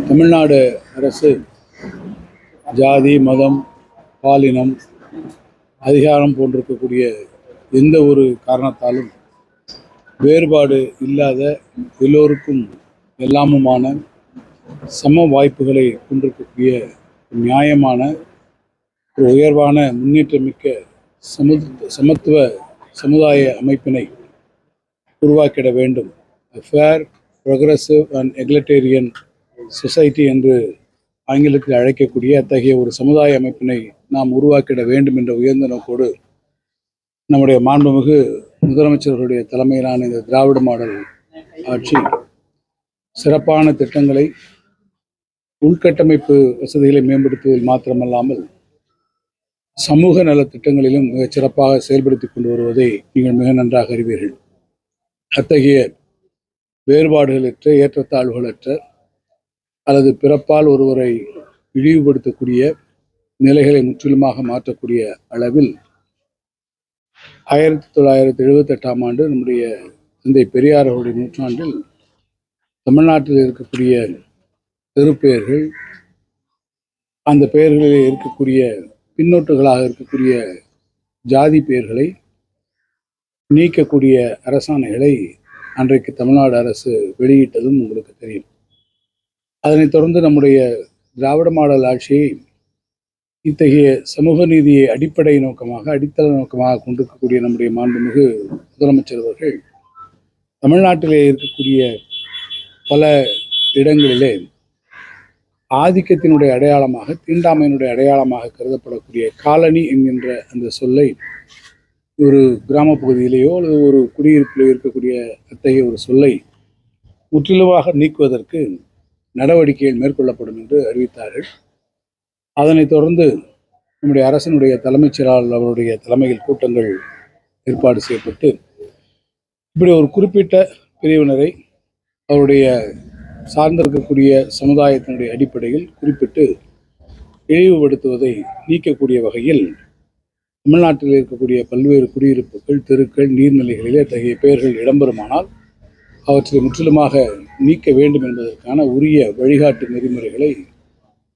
தமிழ்நாடு அரசு ஜாதி, மதம், பாலினம், அதிகாரம் போன்றிருக்கக்கூடிய எந்த ஒரு காரணத்தாலும் வேறுபாடு இல்லாத எல்லோருக்கும் எல்லாமுமான சம வாய்ப்புகளை கொண்டிருக்கக்கூடிய நியாயமான ஒரு உயர்வான முன்னேற்றமிக்க சமத்துவ சமுதாய அமைப்பினை உருவாக்கிட வேண்டும். ஃபேர், ப்ரொக்ரெசிவ் அண்ட் எக்லிட்டேரியன் சொசைட்டி என்று ஆங்கிலத்தில் அழைக்கக்கூடிய அத்தகைய ஒரு சமுதாய அமைப்பினை நாம் உருவாக்கிட வேண்டும் என்ற உயர்ந்த நோக்கோடு நம்முடைய மாண்புமிகு முதலமைச்சர்களுடைய தலைமையிலான இந்த திராவிட மாடல் ஆட்சி சிறப்பான திட்டங்களை, உள்கட்டமைப்பு வசதிகளை மேம்படுத்துவதில் மாத்திரமல்லாமல் சமூக நல திட்டங்களிலும் மிகச் சிறப்பாக செயல்படுத்தி கொண்டு வருவதை நீங்கள் மிக நன்றாக அறிவீர்கள். அத்தகைய வேறுபாடுகளற்ற, ஏற்றத்தாழ்வுகளற்ற அல்லது பிறப்பால் ஒருவரை இழிவுபடுத்தக்கூடிய நிலைகளை முற்றிலுமாக மாற்றக்கூடிய அளவில் 1978ஆம் ஆண்டு நம்முடைய தந்தை பெரியார் அவருடைய நூற்றாண்டில் தமிழ்நாட்டில் இருக்கக்கூடிய தெருப்பெயர்கள், அந்த பெயர்களிலே இருக்கக்கூடிய பின்னோட்டுகளாக இருக்கக்கூடிய ஜாதி பெயர்களை நீக்கக்கூடிய அரசாணைகளை அன்றைக்கு தமிழ்நாடு அரசு வெளியிட்டதும் உங்களுக்கு தெரியும். அதனைத் தொடர்ந்து நம்முடைய திராவிட மாடல் ஆட்சியை இத்தகைய சமூக நீதியை அடிப்படை நோக்கமாக, அடித்தள நோக்கமாக கொண்டிருக்கக்கூடிய நம்முடைய மாண்புமிகு முதலமைச்சர் அவர்கள் தமிழ்நாட்டிலே இருக்கக்கூடிய பல இடங்களிலே ஆதிக்கத்தினுடைய அடையாளமாக, தீண்டாமையினுடைய அடையாளமாக கருதப்படக்கூடிய காலனி என்கின்ற அந்த சொல்லை ஒரு கிராம பகுதியிலேயோ அல்லது ஒரு குடியிருப்பிலோ இருக்கக்கூடிய அத்தகைய ஒரு சொல்லை முற்றிலுமாக நீக்குவதற்கு நடவடிக்கைகள் மேற்கொள்ளப்படும் என்று அறிவித்தார்கள். அதனைத் தொடர்ந்து நம்முடைய அரசினுடைய தலைமைச் செயலாளர் அவருடைய தலைமையில் கூட்டங்கள் ஏற்பாடு செய்யப்பட்டு இப்படி ஒரு குறிப்பிட்ட பிரிவினரை அவருடைய சார்ந்திருக்கக்கூடிய சமுதாயத்தினுடைய அடிப்படையில் குறிப்பிட்டு இழிவுபடுத்துவதை நீக்கக்கூடிய வகையில் தமிழ்நாட்டில் இருக்கக்கூடிய பல்வேறு குடியிருப்புகள், தெருக்கள், நீர்நிலைகளிலே அத்தகைய பெயர்கள் இடம்பெறுமானால் அவற்றை முற்றிலுமாக நீக்க வேண்டும் என்பதற்கான உரிய வழிகாட்டு நெறிமுறைகளை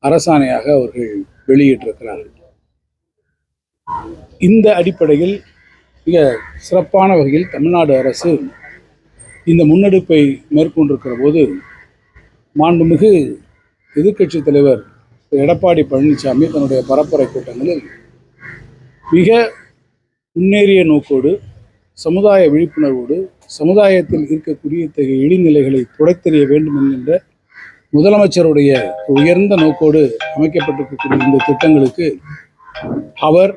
அரசாணையாக அவர்கள் வெளியிட்டிருக்கிறார்கள். இந்த அடிப்படையில் மிக சிறப்பான வகையில் தமிழ்நாடு அரசு இந்த முன்னெடுப்பை மேற்கொண்டிருக்கிற போது மாண்புமிகு எதிர்க்கட்சித் தலைவர் எடப்பாடி பழனிசாமி தன்னுடைய பரப்புரை கூட்டங்களில் மிக முன்னேறிய நோக்கோடு, சமுதாய விழிப்புணர்வோடு, சமுதாயத்தில் இருக்கக்கூடிய இத்தகைய இழிநிலைகளை துடைத்தெறிய வேண்டும் என்கின்ற முதலமைச்சருடைய உயர்ந்த நோக்கோடு அமைக்கப்பட்டிருக்கக்கூடிய இந்த திட்டங்களுக்கு அவர்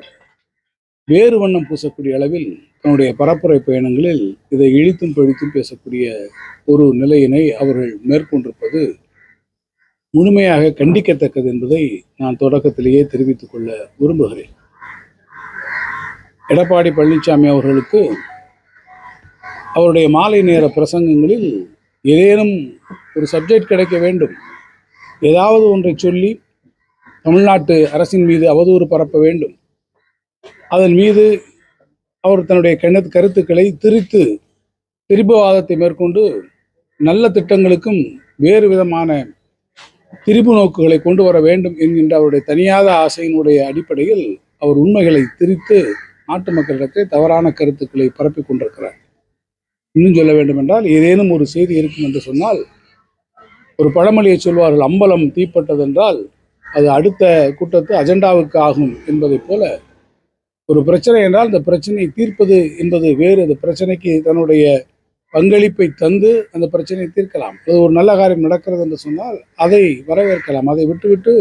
வேறு வண்ணம் பூசக்கூடிய அளவில் தன்னுடைய பரப்புரை பயணங்களில் இதை இழித்தும் பழித்தும் பேசக்கூடிய ஒரு நிலையினை அவர்கள் மேற்கொண்டிருப்பது முழுமையாக கண்டிக்கத்தக்கது என்பதை நான் தொடக்கத்திலேயே தெரிவித்துக் கொள்ள விரும்புகிறேன். எடப்பாடி பழனிசாமி அவர்களுக்கு அவருடைய மாலை நேர பிரசங்கங்களில் ஏதேனும் ஒரு சப்ஜெக்ட் கிடைக்க வேண்டும், ஏதாவது ஒன்றை சொல்லி தமிழ்நாட்டு அரசின் மீது அவதூறு பரப்ப வேண்டும், அதன் மீது அவர் தன்னுடைய கருத்துக்களை திரித்து திரிபுவாதத்தை மேற்கொண்டு நல்ல திட்டங்களுக்கும் வேறு விதமான திரிபு நோக்குகளை கொண்டு வர வேண்டும் என்கின்ற அவருடைய தனியாத ஆசையினுடைய அடிப்படையில் அவர் உண்மைகளை திரித்து நாட்டு மக்களிடத்தை தவறான கருத்துக்களை பரப்பிக் கொண்டிருக்கிறார். இன்னும் சொல்ல வேண்டும் என்றால், ஏதேனும் ஒரு செய்தி இருக்கும் என்று சொன்னால், ஒரு பழமொழியை சொல்வார்கள், அம்பலம் தீப்பட்டதென்றால் அது அடுத்த கூட்டத்து அஜெண்டாவுக்கு ஆகும் என்பதை போல, ஒரு பிரச்சனை என்றால் அந்த பிரச்சனையை தீர்ப்பது என்பது வேறு. அந்த பிரச்சனைக்கு தன்னுடைய பங்களிப்பை தந்து அந்த பிரச்சனையை தீர்க்கலாம். அது ஒரு நல்ல காரியம் நடக்கிறது என்று சொன்னால் அதை வரவேற்கலாம். அதை விட்டுவிட்டு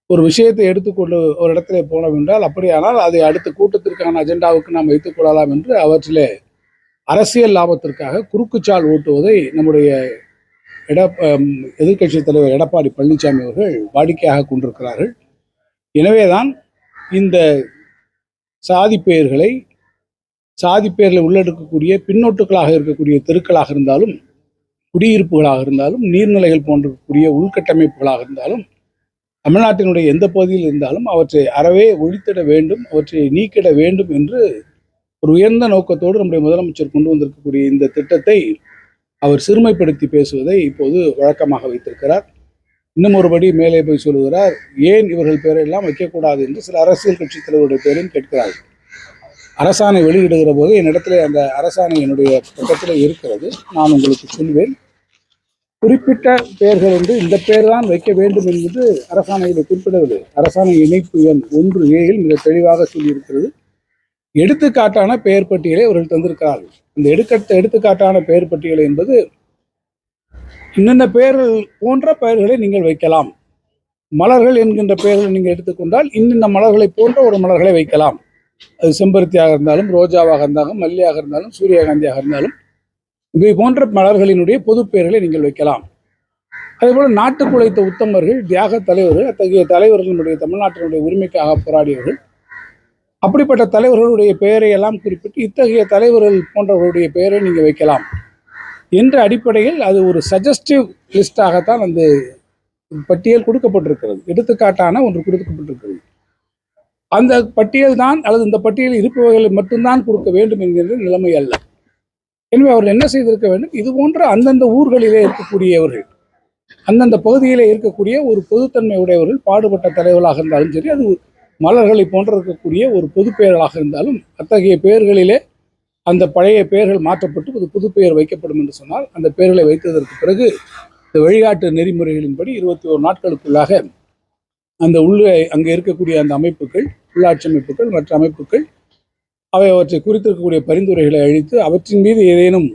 ஒரு விஷயத்தை எடுத்துக்கொண்டு ஒரு இடத்துல போனோம் என்றால், அப்படியானால் அதை அடுத்த கூட்டத்திற்கான அஜெண்டாவுக்கு நாம் வைத்துக் கொள்ளலாம் என்று அவற்றிலே அரசியல் லாபத்திற்காக குறுக்குச்சால் ஓட்டுவதை நம்முடைய எதிர்க்கட்சித் தலைவர் எடப்பாடி பழனிசாமி அவர்கள் வாடிக்கையாக கொண்டிருக்கிறார்கள். எனவேதான் இந்த சாதி பெயர்களை உள்ளடக்கக்கூடிய பின்னோட்டுகளாக இருக்கக்கூடிய தெருக்களாக இருந்தாலும், குடியிருப்புகளாக இருந்தாலும், நீர்நிலைகள் போன்றக்கூடிய உள்கட்டமைப்புகளாக இருந்தாலும், தமிழ்நாட்டினுடைய எந்த பகுதியில் இருந்தாலும் அவற்றை அறவே ஒழித்திட வேண்டும், அவற்றை நீக்கிட வேண்டும் என்று ஒரு உயர்ந்த நோக்கத்தோடு நம்முடைய முதலமைச்சர் கொண்டு வந்திருக்கக்கூடிய இந்த திட்டத்தை அவர் சிறுமைப்படுத்தி பேசுவதை இப்போது வழக்கமாக வைத்திருக்கிறார். இன்னும் ஒருபடி மேலே போய் சொல்லுகிறார், ஏன் இவர்கள் பெயரெல்லாம் வைக்கக்கூடாது என்று சில அரசியல் கட்சி தலைவருடைய பெயரையும் கேட்கிறார்கள். அரசாணை வெளியிடுகிற போது என்னிடத்துல அந்த அரசாணை என்னுடைய பக்கத்தில் இருக்கிறது. நான் உங்களுக்கு சொல்வேன். குறிப்பிட்ட பெயர்கள் என்று இந்த பெயர் தான் வைக்க வேண்டும் என்பது அரசாணையில் குறிப்பிடவில்லை. அரசாணை இணைப்பு எண் 1A மிக தெளிவாக சொல்லியிருக்கிறது. எடுத்துக்காட்டான பெயர் பட்டியலை அவர்கள் தந்திருக்கிறார்கள். இந்த எடுத்துக்காட்டான பெயர் பட்டியலை என்பது இன்னென்ன பெயர்கள் போன்ற பெயர்களை நீங்கள் வைக்கலாம். மலர்கள் என்கின்ற பெயர்களை நீங்கள் எடுத்துக்கொண்டால் இன்னென்ன மலர்களை போன்ற ஒரு மலர்களை வைக்கலாம். அது செம்பருத்தியாக இருந்தாலும், ரோஜாவாக இருந்தாலும், மல்லியாக இருந்தாலும், சூரியகாந்தியாக இருந்தாலும், இவை போன்ற மலர்களினுடைய பொது பெயர்களை நீங்கள் வைக்கலாம். அதேபோல நாட்டுக்கு உழைத்த உத்தமர்கள், தியாக தலைவர்கள், அத்தகைய தலைவர்களுடைய தமிழ்நாட்டினுடைய உரிமைக்காக போராடியவர்கள், அப்படிப்பட்ட தலைவர்களுடைய பெயரை எல்லாம் குறிப்பிட்டு இத்தகைய தலைவர்கள் போன்றவர்களுடைய பெயரை நீங்கள் வைக்கலாம் என்ற அடிப்படையில் அது ஒரு சஜஸ்டிவ் லிஸ்டாகத்தான் அந்த பட்டியல் கொடுக்கப்பட்டிருக்கிறது. எடுத்துக்காட்டான ஒன்று கொடுக்கப்பட்டிருக்கிறது. அந்த பட்டியல் தான் அல்லது இந்த பட்டியலில் இருப்பவர்களை மட்டும்தான் கொடுக்க வேண்டும் என்கின்ற நிலைமை அல்ல. எனவே அவர்கள் என்ன செய்திருக்க வேண்டும், இது போன்ற அந்தந்த ஊர்களிலே இருக்கக்கூடியவர்கள், அந்தந்த பகுதியிலே இருக்கக்கூடிய ஒரு பொதுத்தன்மை உடையவர்கள், பாடுபட்ட தலைவர்களாக இருந்தாலும் சரி, அது மலர்களை போன்ற இருக்கக்கூடிய ஒரு பொது பெயர்களாக இருந்தாலும் அத்தகைய பெயர்களிலே அந்த பழைய பெயர்கள் மாற்றப்பட்டு ஒரு புது பெயர் வைக்கப்படும் என்று சொன்னால், அந்த பெயர்களை வைத்ததற்கு பிறகு இந்த வழிகாட்டு நெறிமுறைகளின்படி 21 நாட்களுக்குள்ளாக அந்த அங்கே இருக்கக்கூடிய அந்த அமைப்புகள், உள்ளாட்சி அமைப்புகள், மற்ற அமைப்புகள் அவற்றை குறித்திருக்கக்கூடிய பரிந்துரைகளை அளித்து அவற்றின் மீது ஏதேனும்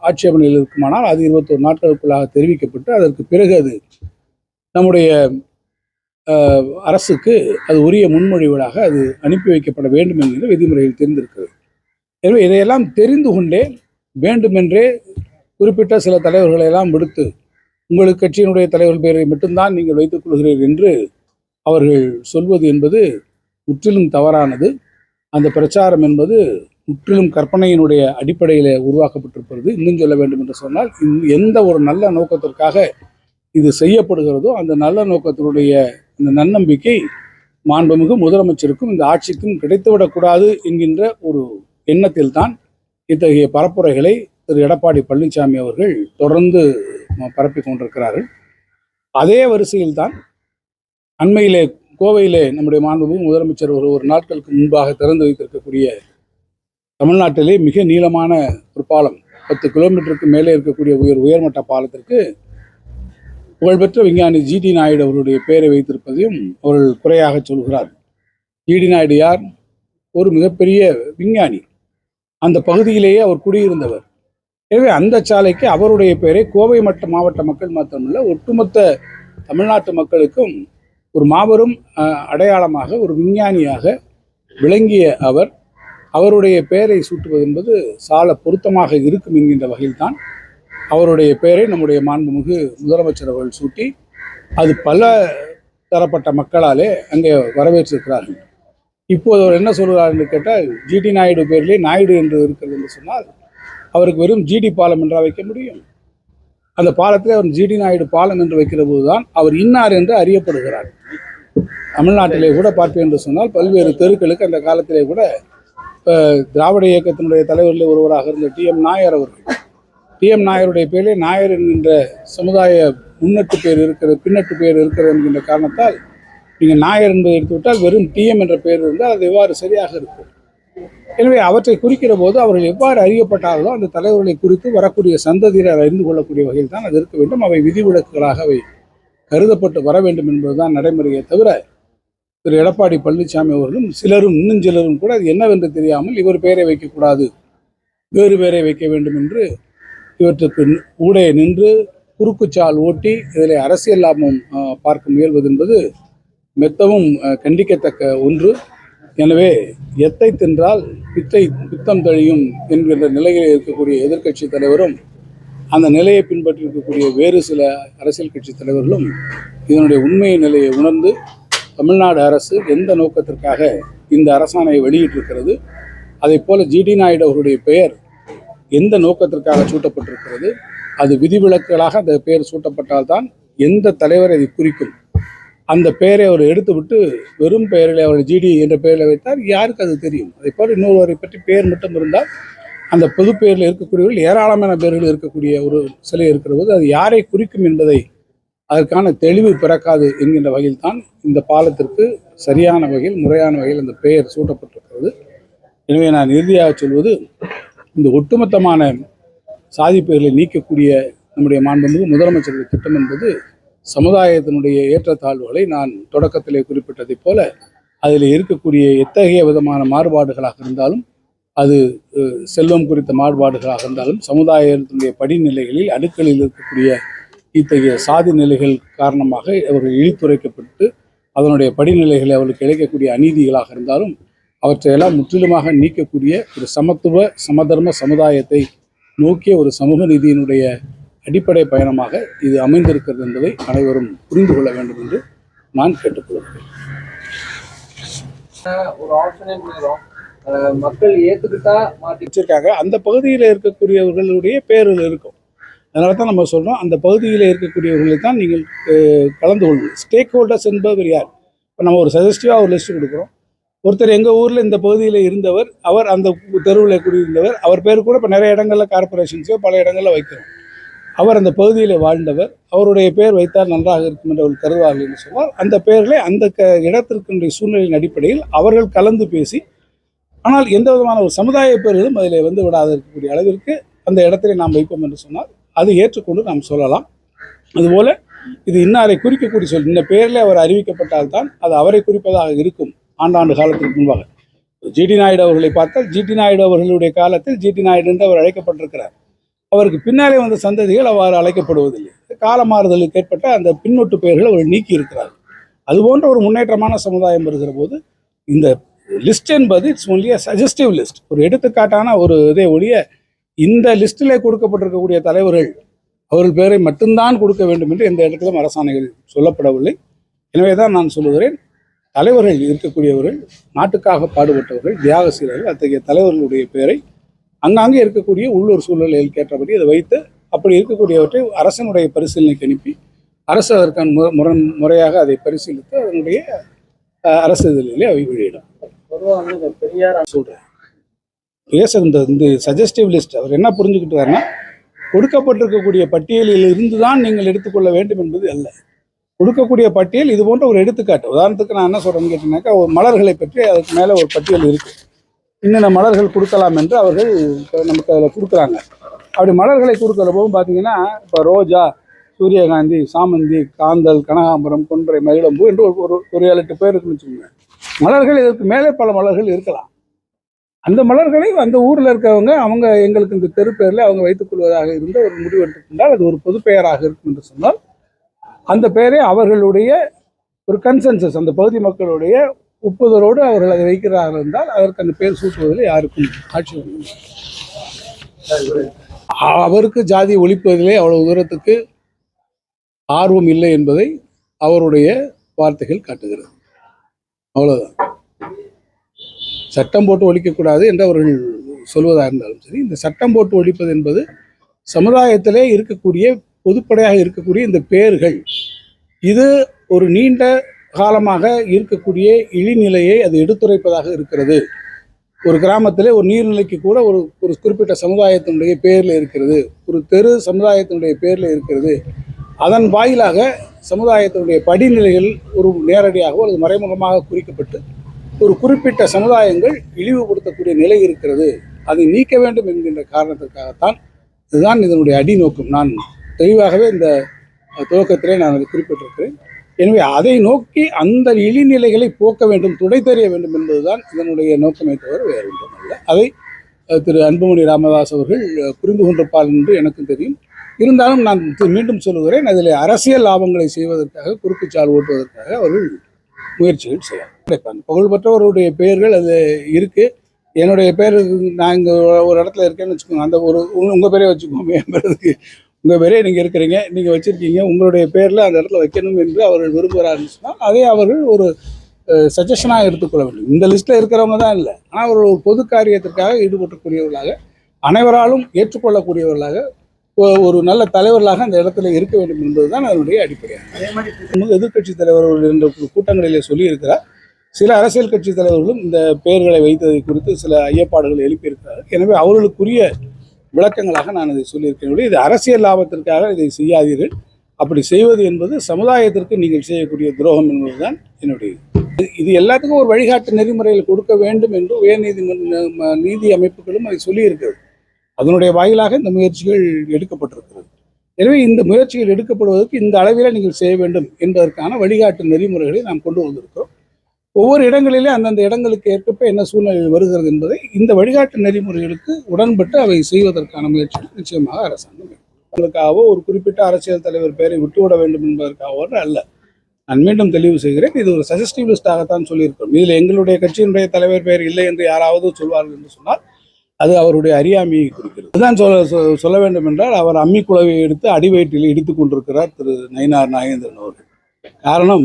ஆட்சேபனைகள் இருக்குமானால் அது 21 நாட்களுக்குள்ளாக தெரிவிக்கப்பட்டு அதற்கு பிறகு அது நம்முடைய அரசுக்கு அது உரிய முன்மொழிவுகளாக அது அனுப்பி வைக்கப்பட வேண்டும் என்கிற விதிமுறைகள் தெரிந்திருக்கிறது. எனவே இதையெல்லாம் தெரிந்து கொண்டே வேண்டுமென்றே குறிப்பிட்ட சில தலைவர்களை எல்லாம் விடுத்து உங்களுக்கு கட்சியினுடைய தலைவர் பெயரை மட்டும்தான் நீங்கள் வைத்துக் கொள்கிறீர்கள் என்று அவர்கள் சொல்வது என்பது முற்றிலும் தவறானது. அந்த பிரச்சாரம் என்பது முற்றிலும் கற்பனையினுடைய அடிப்படையில் உருவாக்கப்பட்டிருப்பது. இன்னும் சொல்ல வேண்டும் என்று சொன்னால், எந்த ஒரு நல்ல நோக்கத்திற்காக இது செய்யப்படுகிறதோ அந்த நல்ல நோக்கத்தினுடைய இந்த நன்னம்பிக்கை மாண்புமிகு முதலமைச்சருக்கும் இந்த ஆட்சிக்கும் கிடைத்துவிடக்கூடாது என்கின்ற ஒரு எண்ணத்தில் தான் இத்தகைய பரப்புரைகளை திரு எடப்பாடி பழனிசாமி அவர்கள் தொடர்ந்து பரப்பி கொண்டிருக்கிறார்கள். அதே வரிசையில் தான் அண்மையிலே கோவையிலே நம்முடைய மாண்புமிகு முதலமைச்சர் ஒரு நாட்களுக்கு முன்பாக திறந்து வைத்திருக்கக்கூடிய தமிழ்நாட்டிலே மிக நீளமான ஒரு பாலம், 10 கிலோமீட்டருக்கு மேலே இருக்கக்கூடிய உயர்மட்ட பாலத்திற்கு புகழ்பெற்ற விஞ்ஞானி ஜிடி நாயுடு அவருடைய பெயரை வைத்திருப்பதையும் அவர்கள் குறையாக சொல்கிறார். ஜிடி நாயுடு யார்? ஒரு மிகப்பெரிய விஞ்ஞானி. அந்த பகுதியிலேயே அவர் குடியிருந்தவர். எனவே அந்த சாலைக்கு அவருடைய பெயரை கோவை மாவட்ட மக்கள் மாத்திரமல்ல, ஒட்டுமொத்த தமிழ்நாட்டு மக்களுக்கும் ஒரு மாபெரும் அடையாளமாக, ஒரு விஞ்ஞானியாக விளங்கிய அவருடைய பெயரை சூட்டுவது என்பது சால பொருத்தமாக இருக்கும் என்கின்ற வகையில்தான் அவருடைய பெயரை நம்முடைய மாண்புமிகு முதலமைச்சர் அவர்கள் சூட்டி அது பல தரப்பட்ட மக்களாலே அங்கே வரவேற்றிருக்கிறார்கள். இப்போது அவர் என்ன சொல்கிறார் என்று கேட்டால், ஜிடி நாயுடு பேரிலே நாயுடு என்று இருக்கிறது என்று சொன்னால் அவருக்கு வெறும் ஜிடி பாலம் என்றா வைக்க முடியும்? அந்த பாலத்தில் அவர் ஜிடி நாயுடு பாலம் என்று வைக்கிற போதுதான் அவர் இன்னார் என்று அறியப்படுகிறார். தமிழ்நாட்டிலே கூட பார்ப்பேன் என்று சொன்னால் பல்வேறு தெருக்களுக்கு அந்த காலத்திலே கூட திராவிட இயக்கத்தினுடைய தலைவர்களில் ஒருவராக இருந்த டிஎம் நாயர் அவர்கள், டிஎம் நாயருடைய பேரிலே நாயர் என்கின்ற சமுதாய முன்னட்டு பேர் இருக்கிறது, பின்னட்டு பேர் இருக்கிறது என்கின்ற காரணத்தால் நீங்கள் நாயர் என்பதை எடுத்துவிட்டால் வெறும் டிஎம் என்ற பெயர் இருந்தால் அது எவ்வாறு சரியாக இருக்கும்? எனவே அவற்றை குறிக்கிற போது அவர்கள் எவ்வாறு அறியப்பட்டார்களோ அந்த தலைவர்களை குறித்து வரக்கூடிய சந்ததியினர் அறிந்து கொள்ளக்கூடிய வகையில் தான் அது இருக்க வேண்டும். அவை விதிவிலக்குகளாக அவை கருதப்பட்டு வர வேண்டும் என்பதுதான் நடைமுறையை தவிர, திரு எடப்பாடி பழனிசாமி அவர்களும் சிலரும் இன்னும் சிலரும் கூட அது என்னவென்று தெரியாமல் இவர் பெயரை வைக்கக்கூடாது, வேறு பெயரை வைக்க வேண்டும் என்று இவற்றுக்கு ஊடே நின்று குறுக்குச்சால் ஓட்டி இதில் அரசியல் லாபம் பார்க்க முயல்வது என்பது மெத்தவும் கண்டிக்கத்தக்க ஒன்று. எனவே எத்தை தின்றால் பித்தம் தழியும் என்கின்ற நிலையில் இருக்கக்கூடிய எதிர்க்கட்சி தலைவரும் அந்த நிலையை பின்பற்றி இருக்கக்கூடிய வேறு சில அரசியல் கட்சி தலைவர்களும் இதனுடைய உண்மை நிலையை உணர்ந்து தமிழ்நாடு அரசு எந்த நோக்கத்திற்காக இந்த அரசாணையை வெளியிட்டிருக்கிறது, அதே போல ஜிடி நாயுடு அவருடைய பெயர் எந்த நோக்கத்திற்காக சூட்டப்பட்டிருக்கிறது, அது விதிவிலக்குகளாக அந்த பெயர் சூட்டப்பட்டால்தான் எந்த தலைவர் அதை குறிக்கும். அந்த பெயரை அவர் எடுத்துவிட்டு வெறும் பெயரில் அவர் ஜிடி என்ற பெயரில் வைத்தார், யாருக்கு அது தெரியும்? அதே போல் இன்னொருவரை பற்றி பெயர் மட்டும் இருந்தால் அந்த பொது பெயரில் இருக்கக்கூடியவர்கள் ஏராளமான பெயர்கள் இருக்கக்கூடிய ஒரு சிலை இருக்கிற போது அது யாரை குறிக்கும் என்பதை அதற்கான தெளிவு பிறக்காது என்கின்ற வகையில் தான் இந்த பாலத்திற்கு சரியான வகையில் முறையான வகையில் அந்த பெயர் சூட்டப்பட்டிருக்கிறது. எனவே நான் இறுதியாக சொல்வது, இந்த ஒட்டுமொத்தமான சாதி பெயர்களை நீக்கக்கூடிய நம்முடைய மாண்புமிகு முதலமைச்சருடைய திட்டம் என்பது சமுதாயத்தினுடைய ஏற்றத்தாழ்வுகளை நான் தொடக்கத்திலே குறிப்பிட்டதைப் போல அதில் இருக்கக்கூடிய எத்தகைய விதமான மாறுபாடுகளாக இருந்தாலும், அது செல்வம் குறித்த மாறுபாடுகளாக இருந்தாலும், சமுதாயத்தினுடைய படிநிலைகளில் அடுக்களில் இருக்கக்கூடிய இத்தகைய சாதி நிலைகள் காரணமாக அவர்கள் இழித்துரைக்கப்பட்டு அதனுடைய படிநிலைகளை அவர்களுக்கு இழைக்கக்கூடிய அநீதிகளாக இருந்தாலும் அவற்றையெல்லாம் முற்றிலுமாக நீக்கக்கூடிய ஒரு சமத்துவ சமதர்ம சமுதாயத்தை நோக்கிய ஒரு சமூக நீதியினுடைய அடிப்படை பயணமாக இது அமைந்திருக்கிறது என்பதை அனைவரும் புரிந்து கொள்ள வேண்டும் என்று நான் கேட்டுக்கொள்கிறேன். ஒரு ஆப்ஷன் மக்கள் ஏத்துக்கிட்டா மாற்றி வச்சிருக்காங்க. அந்த பகுதியில் இருக்கக்கூடியவர்களுடைய பேர்கள் இருக்கும். அதனால தான் நம்ம சொல்கிறோம், அந்த பகுதியில் இருக்கக்கூடியவர்களை தான் நீங்கள் கலந்து கொள்ளணும். ஸ்டேக் ஹோல்டர்ஸ் என்பவர் யார்? இப்போ நம்ம ஒரு சஜஸ்டிவாக ஒரு லிஸ்ட்டு கொடுக்குறோம். ஒருத்தர் எங்கள் ஊரில் இந்த பகுதியில் இருந்தவர், அவர் அந்த தெருவில் குடியிருந்தவர், அவர் பேர் கூட இப்போ நிறைய இடங்களில் கார்பரேஷன்ஸோ பல இடங்களில் வைக்கிறோம். அவர் அந்த பகுதியில் வாழ்ந்தவர், அவருடைய பேர் வைத்தால் நன்றாக இருக்கும் என்று அவர் கருதுவார்கள் என்று சொன்னால், அந்த பெயர்களை அந்த இடத்திற்குடைய சூழ்நிலையின் அடிப்படையில் அவர்கள் கலந்து பேசி, ஆனால் எந்த விதமான ஒரு சமுதாய பேர்களும் அதில் வந்து விடாத இருக்கக்கூடிய அளவிற்கு அந்த இடத்துல நாம் வைப்போம் என்று சொன்னால் அதை ஏற்றுக்கொண்டு நாம் சொல்லலாம். அதுபோல் இது இன்னாரை குறிக்கக்கூடிய சொல், இந்த பெயரில் அவர் அறிவிக்கப்பட்டால்தான் அது அவரை குறிப்பதாக இருக்கும். ஆண்டாண்டு காலத்திற்கு முன்பாக ஜிடி நாயுடு அவர்களை பார்த்தால், ஜிடி நாயுடு அவர்களுடைய காலத்தில் ஜிடி நாயுடு என்று அவர் அழைக்கப்பட்டிருக்கிறார். அவருக்கு பின்னாலே வந்த சந்ததிகள் அவ்வாறு அழைக்கப்படுவதில்லை. கால மாறுதலுக்கு ஏற்பட்ட அந்த பின்னொட்டு பெயர்களை அவர் நீக்கி இருக்கிறார். அதுபோன்ற ஒரு முன்னேற்றமான சமுதாயம் வருகிற போது இந்த லிஸ்ட் என்பது it's only a suggestive list, ஒரு எடுத்துக்காட்டான ஒரு இதே ஒழிய இந்த லிஸ்டில் கொடுக்கப்பட்டிருக்கக்கூடிய தலைவர்கள் அவர்கள் பேரை மட்டும்தான் கொடுக்க வேண்டும் என்று எந்த இடத்திலும் அரசாணைகள் சொல்லப்படவில்லை. எனவே தான் நான் சொல்லுகிறேன், தலைவர்கள் இருக்கக்கூடியவர்கள், நாட்டுக்காக பாடுபட்டவர்கள், தியாகசீலர்கள், அத்தகைய தலைவர்களுடைய பெயரை அங்கங்கே இருக்கக்கூடிய உள்ளூர் சூழ்நிலையில் கேட்டபடி அதை வைத்து அப்படி இருக்கக்கூடியவற்றை அரசனுடைய பரிசீலனைக்கு அனுப்பி அரசு அதற்கான முறையாக அதை பரிசீலித்து அதனுடைய அரசு இதழிலே அவை வெளியிடும். பொதுவாக பெரியார் சொல்கிறேன் இந்த சஜஸ்டிவ் லிஸ்ட் அவர் என்ன புரிஞ்சுக்கிட்டாருன்னா, கொடுக்கப்பட்டிருக்கக்கூடிய பட்டியலில் இருந்து தான் நீங்கள் எடுத்துக்கொள்ள வேண்டும் என்பது அல்ல. கொடுக்கக்கூடிய பட்டியல் இது போன்ற ஒரு எடுத்துக்காட்டு. உதாரணத்துக்கு நான் என்ன சொல்கிறேன்னு கேட்டீங்கன்னாக்கா, ஒரு மலர்களை பற்றி அதுக்கு மேலே ஒரு பட்டியல் இருக்குது. இன்னென்ன மலர்கள் கொடுக்கலாம் என்று அவர்கள் நமக்கு அதில் கொடுக்குறாங்க. அப்படி மலர்களை கொடுக்குற போதும் பார்த்தீங்கன்னா, இப்போ ரோஜா, சூரியகாந்தி, சாமந்தி, காந்தல், கனகாம்பரம், கொன்றை, மகிழம்பூ என்று ஒரு 7-8 பேர் இருக்குன்னு வச்சுக்கோங்க. மலர்கள் இதற்கு மேலே பல மலர்கள் இருக்கலாம். அந்த மலர்களை அந்த ஊரில் இருக்கவங்க அவங்க எங்களுக்கு இந்த தெரு பெயரில் அவங்க வைத்துக் கொள்வதாக இருந்த ஒரு முடிவு எடுத்துக்கொண்டால் அது ஒரு பொது பெயராக இருக்கும் என்று சொன்னால், அந்த பெயரை அவர்களுடைய ஒரு கன்சென்சஸ், அந்த பகுதி மக்களுடைய ஒப்புதலோடு அவர்கள் அதை வைக்கிறார்கள் என்றால் அதற்கு அந்த பேர் சூட்டுவதில் யாருக்கும் ஆட்சேபம். அவருக்கு ஜாதி ஒழிப்பதிலே அவ்வளவு தூரத்துக்கு ஆர்வம் இல்லை என்பதை அவருடைய வார்த்தைகள் காட்டுகிறது. அவ்வளவுதான். சட்டம் போட்டு ஒழிக்கக்கூடாது என்று அவர்கள் சொல்வதாக இருந்தாலும் சரி, இந்த சட்டம் போட்டு ஒழிப்பது என்பது சமுதாயத்திலே இருக்கக்கூடிய பொதுப்படையாக இருக்கக்கூடிய இந்த பெயர்கள், இது ஒரு நீண்ட காலமாக இருக்கக்கூடிய இழிநிலையை அது எடுத்துரைப்பதாக இருக்கிறது. ஒரு கிராமத்திலே ஒரு நீர்நிலைக்கு கூட ஒரு குறிப்பிட்ட சமுதாயத்தினுடைய பேரில் இருக்கிறது, ஒரு தெரு சமுதாயத்தினுடைய பேரில் இருக்கிறது. அதன் வாயிலாக சமுதாயத்தினுடைய படிநிலைகள் ஒரு நேரடியாகவோ அல்லது மறைமுகமாக குறிக்கப்பட்டு ஒரு குறிப்பிட்ட சமுதாயங்கள் இழிவுபடுத்தக்கூடிய நிலை இருக்கிறது. அதை நீக்க வேண்டும் என்கின்ற காரணத்திற்காகத்தான் இதுதான் இதனுடைய அடிநோக்கம். நான் தெளிவாகவே இந்த துவக்கத்திலே நான் அதை குறிப்பிட்டிருக்கிறேன். எனவே அதை நோக்கி அந்த இழிநிலைகளை போக்க வேண்டும், துடை தெரிய வேண்டும் என்பதுதான் இதனுடைய நோக்கமே தவிர வேறு ஒன்றும் அல்ல. அதை திரு அன்புமணி ராமதாஸ் அவர்கள் புரிந்து கொண்டிருப்பார் என்று எனக்கும் தெரியும். இருந்தாலும் நான் மீண்டும் சொல்லுகிறேன், அதில் அரசியல் லாபங்களை செய்வதற்காக, குறுக்குச்சால் ஓட்டுவதற்காக அவர்கள் முயற்சிகள் செய்யலாம். புகழ்பெற்றவருடைய பெயர்கள் அது இருக்குது. என்னுடைய பேர், நான் இங்கே ஒரு இடத்துல இருக்கேன்னு வச்சுக்கோங்க, அந்த ஒரு உங்கள் பேரே வச்சுக்கோங்க, என்பதற்கு உங்கள் பேரே நீங்கள் இருக்கிறீங்க, நீங்கள் வச்சுருக்கீங்க, உங்களுடைய பேரில் அந்த இடத்துல வைக்கணும் என்று அவர்கள் விரும்புகிறாருன்னு சொன்னால் அதை அவர்கள் ஒரு சஜஷனாக எடுத்துக்கொள்ள வேண்டும். இந்த லிஸ்ட்டில் இருக்கிறவங்க தான் இல்லை, ஆனால் ஒரு பொது காரியத்திற்காக ஈடுபட்டக்கூடியவர்களாக, அனைவராலும் ஏற்றுக்கொள்ளக்கூடியவர்களாக, ஒரு நல்ல தலைவர்களாக அந்த இடத்துல இருக்க வேண்டும் என்பதுதான் அதனுடைய அடிப்படையாக. அதே மாதிரி எதிர்கட்சி தலைவர்கள் என்ற கூட்டங்களிலே சொல்லியிருக்கிறார். சில அரசியல் கட்சி தலைவர்களும் இந்த பெயர்களை வைத்ததை குறித்து சில ஐயப்பாடுகள் எழுப்பியிருக்கிறார்கள். எனவே அவர்களுக்குரிய விளக்கங்களாக நான் இதை சொல்லியிருக்கிறேன். இது அரசியல் லாபத்திற்காக இதை செய்யாதீர்கள். அப்படி செய்வது என்பது சமுதாயத்திற்கு நீங்கள் செய்யக்கூடிய துரோகம் என்பதுதான் என்னுடைய இது எல்லாத்துக்கும் ஒரு வழிகாட்டு நெறிமுறையில் கொடுக்க வேண்டும் என்று நீதி அமைப்புகளும் அதை சொல்லியிருக்கிறது. அதனுடைய வாயிலாக இந்த முயற்சிகள் எடுக்கப்பட்டிருக்கிறது. எனவே இந்த முயற்சிகள் எடுக்கப்படுவதற்கு இந்த அளவில் நீங்கள் செய்ய வேண்டும் என்பதற்கான வழிகாட்டு நெறிமுறைகளை நாம் கொண்டு வந்திருக்கிறோம். ஒவ்வொரு இடங்களிலே அந்தந்த இடங்களுக்கு ஏற்ப என்ன சூழ்நிலை வருகிறது என்பதை இந்த வழிகாட்டு நெறிமுறைகளுக்கு உடன்பட்டு அவை செய்வதற்கான முயற்சிகள் நிச்சயமாக அரசாங்கம் உங்களுக்காகவோ ஒரு குறிப்பிட்ட அரசியல் தலைவர் பெயரை விட்டுவிட வேண்டும் என்பதற்காக அல்ல. நான் மீண்டும் தெளிவு செய்கிறேன். இது ஒரு சஜஸ்டிவ் லிஸ்டாகத்தான் சொல்லியிருக்கிறோம். இதில் எங்களுடைய கட்சியினுடைய தலைவர் பெயர் இல்லை என்று யாராவது சொல்வார்கள் என்று சொன்னால் அது அவருடைய அறியாமையை குறிக்கிறது. இதுதான் சொல்ல வேண்டும் என்றால் அவர் அம்மி குழவையை எடுத்து அடிவயிற்றில் இடித்துக் கொண்டிருக்கிறார் திரு நயினார் நாகேந்திரன் அவர்கள். காரணம்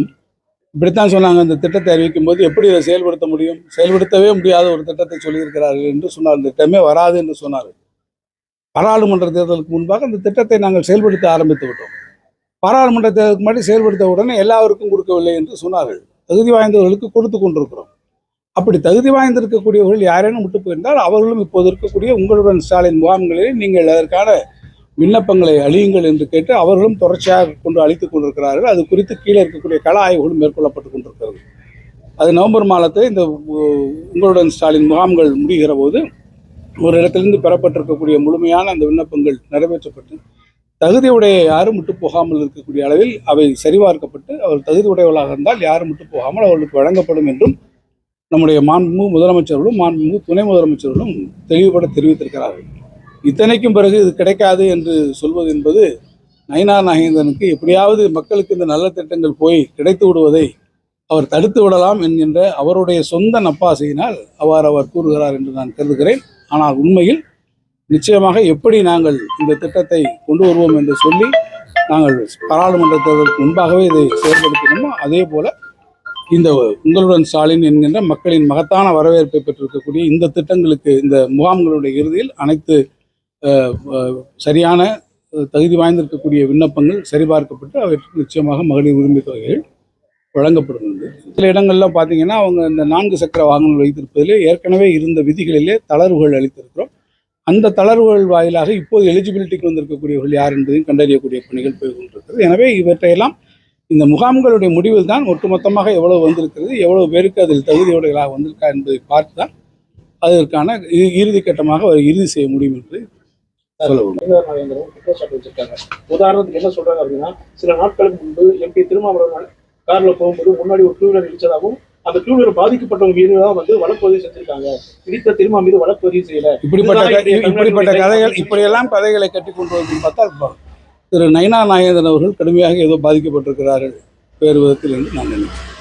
இப்படித்தான் சொன்னாங்க. இந்த திட்டத்தை அறிவிக்கும் போது எப்படி இதை செயல்படுத்த முடியும், செயல்படுத்தவே முடியாத ஒரு திட்டத்தை சொல்லியிருக்கிறார்கள் என்று சொன்னார். இந்த திட்டமே வராது என்று சொன்னார்கள். பாராளுமன்ற தேர்தலுக்கு முன்பாக இந்த திட்டத்தை நாங்கள் செயல்படுத்த ஆரம்பித்து விட்டோம். பாராளுமன்ற தேர்தலுக்கு முன்னாடி செயல்படுத்த உடனே எல்லாருக்கும் கொடுக்கவில்லை என்று சொன்னார்கள். தகுதி வாய்ந்தவர்களுக்கு கொடுத்து கொண்டிருக்கிறோம். அப்படி தகுதி வாய்ந்திருக்கக்கூடியவர்கள் யாரேனும் விட்டு போயிருந்தால் அவர்களும் இப்போது இருக்கக்கூடிய உங்களுடன் ஸ்டாலின் முகாம்களில் நீங்கள் அதற்கான விண்ணப்பங்களை அழியுங்கள் என்று கேட்டு அவர்களும் தொடர்ச்சியாக கொண்டு அளித்துக் கொண்டிருக்கிறார்கள். அது குறித்து கீழே இருக்கக்கூடிய கள ஆய்வுகளும் மேற்கொள்ளப்பட்டு கொண்டிருக்கிறது. அது நவம்பர் மாதத்தில் இந்த உங்களுடன் ஸ்டாலின் முகாம்கள் முடிகிற போது ஒரு இடத்திலிருந்து பெறப்பட்டிருக்கக்கூடிய முழுமையான அந்த விண்ணப்பங்கள் நிறைவேற்றப்பட்டு தகுதியுடைய யாரும் விட்டு போகாமல் இருக்கக்கூடிய அளவில் அவை சரிபார்க்கப்பட்டு அவர் தகுதி உடையவர்களாக இருந்தால் யாரும் விட்டு போகாமல் அவர்களுக்கு வழங்கப்படும் என்றும் நம்முடைய மாண்புமிகு முதலமைச்சர்களும் மாண்புமிகு துணை முதலமைச்சர்களும் தெளிவுபட தெரிவித்திருக்கிறார்கள். இத்தனைக்கும் பிறகு இது கிடைக்காது என்று சொல்வது என்பது நயினார் நாகேந்திரனுக்கு எப்படியாவது மக்களுக்கு இந்த நல்ல திட்டங்கள் போய் கிடைத்து விடுவதை அவர் தடுத்து விடலாம் என்கின்ற அவருடைய சொந்த நப்பாசையினால் அவர் கூறுகிறார் என்று நான் கருதுகிறேன். ஆனால் உண்மையில் நிச்சயமாக எப்படி நாங்கள் இந்த திட்டத்தை கொண்டு வருவோம் என்று சொல்லி நாங்கள் பாராளுமன்ற தேர்தலுக்கு முன்பாகவே இதை செயல்படுத்தினோமோ அதே போல இந்த உங்களுடன் ஸ்டாலின் என்கின்ற மக்களின் மகத்தான வரவேற்பை பெற்றிருக்கக்கூடிய இந்த திட்டங்களுக்கு இந்த முகாம்களுடைய இறுதியில் அனைத்து சரியான தகுதி வாய்ந்திருக்கக்கூடிய விண்ணப்பங்கள் சரிபார்க்கப்பட்டு அவற்றுக்கு நிச்சயமாக மகளிர் உரிமை தொகைகள் வழங்கப்படும். சில இடங்கள்லாம் பார்த்தீங்கன்னா அவங்க இந்த 4 சக்கர வாகனங்கள் வைத்திருப்பதிலே ஏற்கனவே இருந்த விதிகளிலே தளர்வுகள் அளித்திருக்கிறோம். அந்த தளர்வுகள் வாயிலாக இப்போது எலிஜிபிலிட்டிக்கு வந்திருக்கக்கூடியவர்கள் யார் என்பதையும் கண்டறியக்கூடிய பணிகள் போய் கொண்டிருக்கிறது. எனவே இவற்றையெல்லாம் இந்த முகாம்களுடைய முடிவில் தான் ஒட்டுமொத்தமாக எவ்வளவு வந்திருக்கிறது, எவ்வளவு பேருக்கு அதில் தகுதியுடையவர்களாக வந்திருக்கா என்பதை பார்த்து தான் அதற்கான இறுதி கட்டமாக இறுதி செய்ய முடியும் என்று குற்றச்சாட்டு வச்சிருக்காங்க. உதாரணத்துக்கு என்ன சொல்றாங்க அப்படின்னா, சில நாட்களுக்கு முன்பு MP திருமாவளவன் கார்ல போகும்போது முன்னாடி ஒரு 2 வீலர் இடிச்சதாகவும் அந்த 2 வீலர் பாதிக்கப்பட்டவங்க மீது தான் வழக்கு பதிவு செஞ்சிருக்காங்க. இடித்த திருமா மீது வழக்கு பதிவு செய்யல. இப்படிப்பட்ட கதைகள் இப்படியெல்லாம் கதைகளை கட்டி கொண்டு வந்து பார்த்தால் திரு நயினார் நாகேந்திரன் அவர்கள் கடுமையாக ஏதோ பாதிக்கப்பட்டிருக்கிறார்கள் வேறு விதத்தில் என்று நான் நினைக்கிறேன்.